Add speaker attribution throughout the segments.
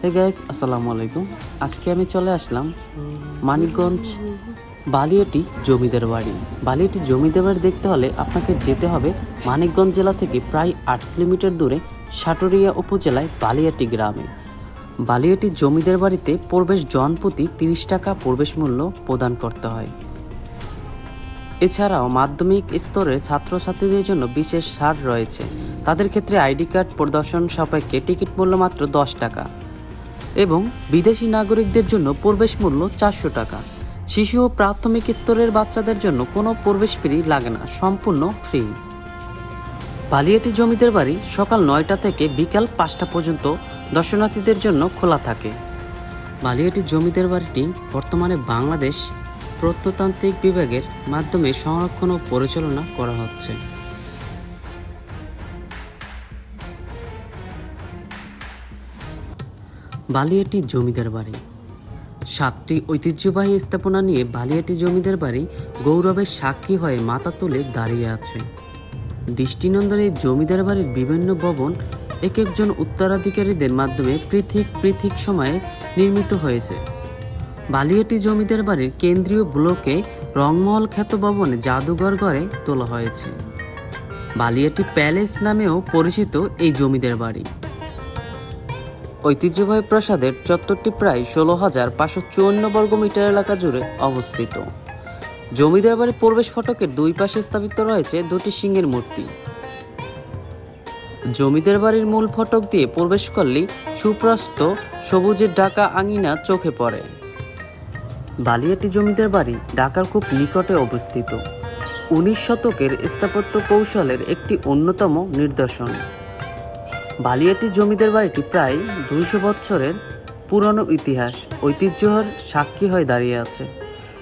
Speaker 1: Hey guys, আসসালামু আলাইকুম। আজকে আমি চলে আসলাম মানিকগঞ্জ বালিয়াটি জমিদার বাড়ি। বালিয়াটি জমিদার বাড়ি দেখতে হলে আপনাকে যেতে হবে মানিকগঞ্জ জেলা থেকে প্রায় 8 কিলোমিটার দূরে সাটুরিয়া উপজেলায় বালিয়াটি গ্রামে। বালিয়াটি জমিদার বাড়িতে প্রবেশ জনপ্রতি 30 টাকা প্রবেশ মূল্য প্রদান করতে হয়। এছাড়াও মাধ্যমিক স্তরের ছাত্রছাত্রীদের জন্য বিশেষ ছাড় রয়েছে। তাদের ক্ষেত্রে আইডি কার্ড প্রদর্শন সাপেক্ষে টিকিট মূল্য মাত্র 10 টাকা এবং বিদেশি নাগরিকদের জন্য প্রবেশ মূল্য 400 টাকা। শিশু ও প্রাথমিক স্তরের বাচ্চাদের জন্য কোনো প্রবেশ ফি লাগে না, সম্পূর্ণ ফ্রি। বালিয়াটি জমিদার বাড়ি সকাল 9টা থেকে বিকাল 5টা পর্যন্ত দর্শনার্থীদের জন্য খোলা থাকে। বালিয়াটি জমিদার বাড়িটি বর্তমানে বাংলাদেশ প্রত্নতান্ত্রিক বিভাগের মাধ্যমে সংরক্ষণ ও পরিচালনা করা হচ্ছে। বালিয়াটি জমিদার বাড়ি 7টি ঐতিহ্যবাহী স্থাপনা নিয়ে বালিয়াটি জমিদার বাড়ি গৌরবের সাক্ষী হয়ে মাথা তুলে দাঁড়িয়ে আছে। দৃষ্টিনন্দন এই জমিদার বাড়ির বিভিন্ন ভবন এক একজন উত্তরাধিকারীদের মাধ্যমে পৃথক পৃথক সময়ে নির্মিত হয়েছে। বালিয়াটি জমিদার বাড়ির কেন্দ্রীয় ব্লকে রংমহল খ্যাত ভবনে জাদুঘর গড়ে তোলা হয়েছে। বালিয়াটি প্যালেস নামেও পরিচিত এই জমিদার বাড়ি। ঐতিহ্যবাহী প্রাসাদের চত্বরটি প্রায় 16,554 বর্গমিটার এলাকা জুড়ে অবস্থিত। জমিদার বাড়ির প্রবেশ ফটকের দুই পাশে স্থাপিত রয়েছে দুটি সিংহের মূর্তি। জমিদার বাড়ির মূল ফটক দিয়ে প্রবেশ করলেই সুপ্রস্ত সবুজের ঢাকা আঙিনা চোখে পড়ে। বালিয়াটি জমিদার বাড়ি ঢাকার খুব নিকটে অবস্থিত। 19 শতকের স্থাপত্য কৌশলের একটি অন্যতম নিদর্শন। বালিয়াটি জমিদার বাড়িটি প্রায় 200 বছরের পুরনো ইতিহাস ঐতিহ্যের সাক্ষী হয়ে দাঁড়িয়ে আছে।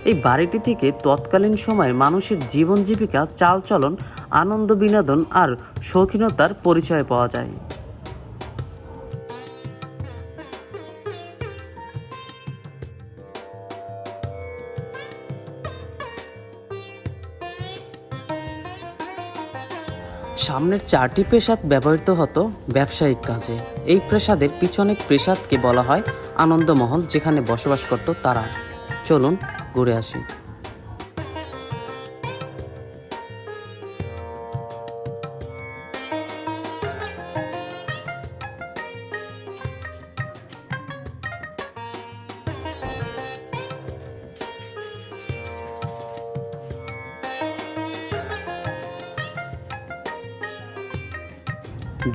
Speaker 1: এই বাড়িটি থেকে তৎকালীন সময়ের মানুষের জীবন জীবিকা, চালচলন, আনন্দ, বিনোদন আর শৌখিনতার পরিচয় পাওয়া যায়। সামনের 4টি প্রাসাদ ব্যবহৃত হতো ব্যবসায়িক কাজে। এই প্রাসাদের পিছনের প্রাসাদকে বলা হয় আনন্দমহল, যেখানে বসবাস করত তারা। চলুন ঘুরে আসি।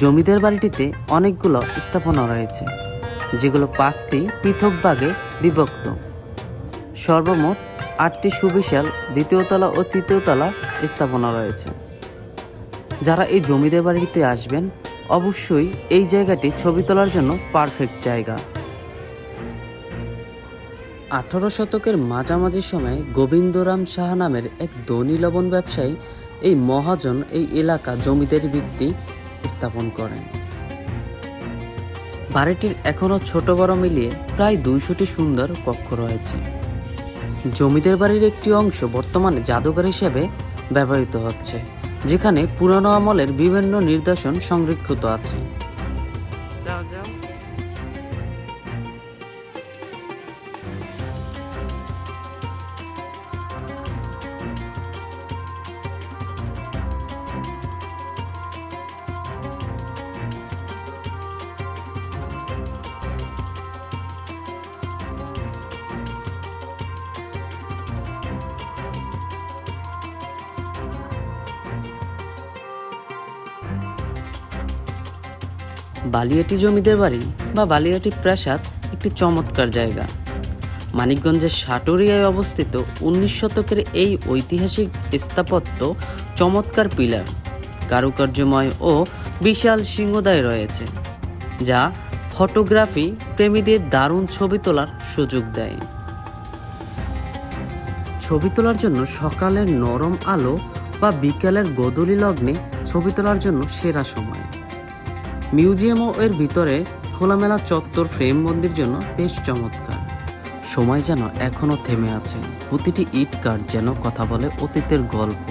Speaker 1: জমিদার বাড়িটিতে অনেকগুলো স্থাপনা রয়েছে, যেগুলো 5টি পৃথক ভাগে বিভক্ত। সর্বমোট 8টি সুবিশাল দ্বিতীয় তলা ও তৃতীয় তলা স্থাপনা রয়েছে। যারা এই জমিদার বাড়িতে আসবেন, অবশ্যই এই জায়গাটি ছবি তোলার জন্য পারফেক্ট জায়গা। 18 শতকের মাঝামাঝি সময়ে গোবিন্দরাম সাহা নামের এক ধনী লবণ ব্যবসায়ী এই মহাজন এই এলাকা জমিদারি ভিত্তি স্থাপন করেন। বাড়িটির এখনও ছোট বড় মিলিয়ে প্রায় 200টি সুন্দর কক্ষ রয়েছে। জমিদার বাড়ির একটি অংশ বর্তমানে জাদুঘর হিসেবে ব্যবহৃত হচ্ছে, যেখানে পুরানো আমলের বিভিন্ন নিদর্শন সংরক্ষিত আছে। বালিয়াটি জমিদার বাড়ি বা বালিয়াটি প্রাসাদ একটি চমৎকার জায়গা। মানিকগঞ্জের সাটুরিয়ায় অবস্থিত 19 শতকের এই ঐতিহাসিক স্থাপত্য চমৎকার পিলার, কারুকার্যময় ও বিশাল সিংহদ্বার রয়েছে, যা ফটোগ্রাফি প্রেমীদের দারুণ ছবি তোলার সুযোগ দেয়। ছবি তোলার জন্য সকালের নরম আলো বা বিকালের গোধূলি লগ্নে ছবি তোলার জন্য সেরা সময়। মিউজিয়াম ও এর ভিতরে খোলামেলা চত্বর ফ্রেমবন্দির জন্য বেশ চমৎকার। সময় যেন এখনও থেমে আছে, প্রতিটি ইট কাঠ যেন কথা বলে অতীতের গল্প।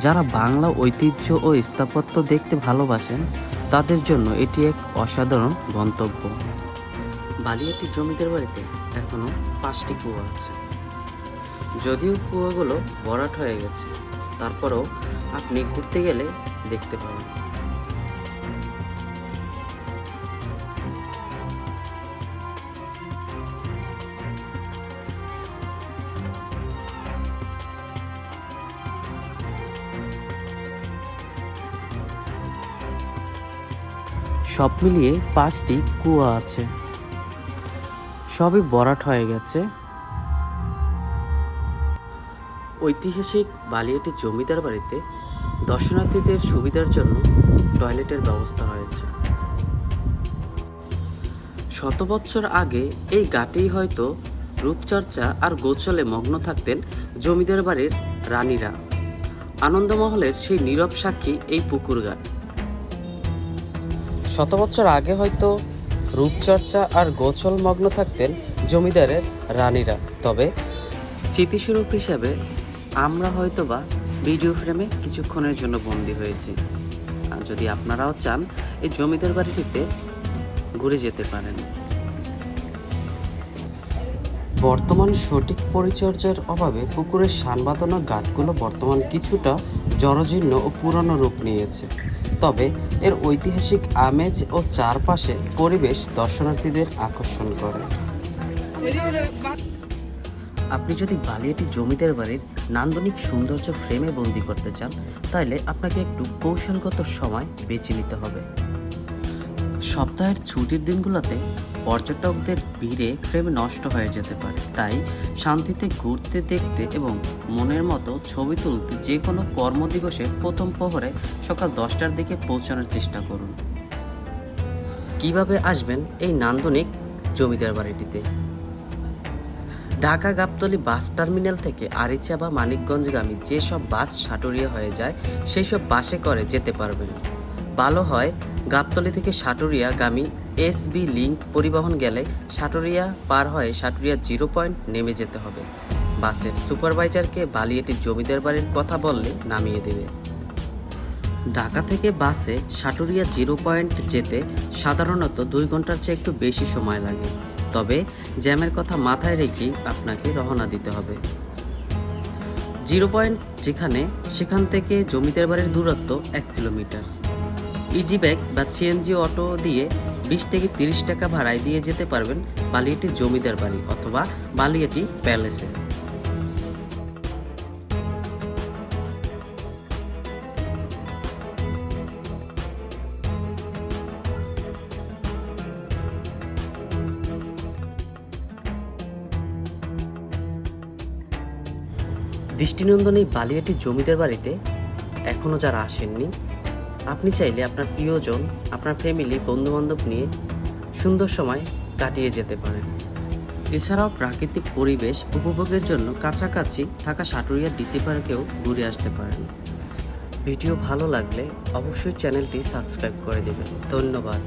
Speaker 1: যারা বাংলা ঐতিহ্য ও স্থাপত্য দেখতে ভালোবাসেন, তাদের জন্য এটি এক অসাধারণ গন্তব্য। বালিয়াটি জমিদার বাড়িতে এখনো 5টি কুয়া আছে। যদিও কুয়াগুলো ভরাট হয়ে গেছে, তারপরেও আপনি ঘুরতে গেলে দেখতে পাবেন। সব মিলিয়ে 5টি কুয়া আছে, সবই ভরাট হয়ে গেছে। ঐতিহাসিক বালিয়াটি জমিদার বাড়িতে দর্শনার্থীদের সুবিধার জন্য টয়লেটের ব্যবস্থা রয়েছে। শত বছর আগে এই ঘাটেই হয়তো রূপচর্চা আর গোসলে মগ্ন থাকতেন জমিদার বাড়ির রানীরা। আনন্দমহলের সেই নীরব সাক্ষী এই পুকুর ঘাট। শত বছর আগে হয়তো রূপচর্চা আর গোসল মগ্ন থাকতেন জমিদারের রানীরা, তবে স্মৃতিস্বরূপ হিসাবে আমরা হয়তোবা ভিডিও ফ্রেমে কিছুক্ষণের জন্য বন্দী হয়েছি। আর যদি আপনারাও চান এই জমিদার বাড়িটিতে ঘুরে যেতে পারেন। বর্তমান সঠিক পরিচর্যার অভাবে পুকুরের শান বাঁধানো ঘাটগুলো বর্তমান কিছুটা জরাজীর্ণ ও পুরনো রূপ নিয়েছে, তবে এর ঐতিহাসিক আমেজ ও চারপাশে পরিবেশ দর্শনার্থীদের আকর্ষণ করে। আপনি যদি বালিয়াটি জমিদার বাড়ির নান্দনিক সৌন্দর্য ফ্রেমে বন্দি করতে চান, তাহলে আপনাকে একটু কৌশলগত সময় বেছে নিতে হবে। সপ্তাহের ছুটির দিনগুলোতে পর্যটকদের ভিড়ে ফ্রেম নষ্ট হয়ে যেতে পারে, তাই শান্তিতে ঘুরতে, দেখতে এবং মনের মতো ছবি তুলতে যে কোনো কর্মদিবসে প্রথম প্রহরে সকাল 10টার দিকে পৌঁছানোর চেষ্টা করুন। কিভাবে আসবেন এই নান্দনিক জমিদার বাড়িটিতে? ঢাকা গাবতলী বাস টার্মিনাল থেকে আরিচা বা মানিকগঞ্জগামী যেসব বাস সাটুরিয়া হয়ে যায় সেই সব বাসে করে যেতে পারবেন। ভালো হয় গাবতলী থেকে সাটুরিয়াগামী এসবি লিংক পরিবহন গেলে সাটুরিয়া পার হয়ে সাটুরিয়া 0 পয়েন্ট নেমে যেতে হবে। বাসের সুপারভাইজারকে বালিয়াটি জমিদার বাড়ির কথা বললে নামিয়ে দেবে। ঢাকা থেকে বাসে সাটুরিয়া 0 পয়েন্ট যেতে সাধারণত 2 ঘন্টার চেয়ে একটু বেশি সময় লাগে, তবে জ্যামের কথা মাথায় রেখেই আপনাকে রওনা দিতে হবে। 0 পয়েন্ট যেখানে, সেখান থেকে জমিদার বাড়ির দূরত্ব 1 কিলোমিটার। ইজি ব্যাগ বা সিএনজি অটো দিয়ে 20 থেকে 30 টাকা ভাড়ায় দিয়ে যেতে পারবেন বালিয়াটি জমিদার বাড়ি অথবা বালিয়াটি প্যালেসে। দৃষ্টিনন্দন এই বালিয়াটি জমিদার বাড়িতে এখনও যারা আসেননি, আপনি চাইলে আপনার প্রিয়জন, আপনার ফ্যামিলি, বন্ধুবান্ধব নিয়ে সুন্দর সময় কাটিয়ে যেতে পারেন। এছাড়াও প্রাকৃতিক পরিবেশ উপভোগের জন্য কাছাকাছি থাকা সাটুরিয়া ডিসি পার্কেও ঘুরে আসতে পারেন। ভিডিও ভালো লাগলে অবশ্যই চ্যানেলটি সাবস্ক্রাইব করে দেবেন। ধন্যবাদ।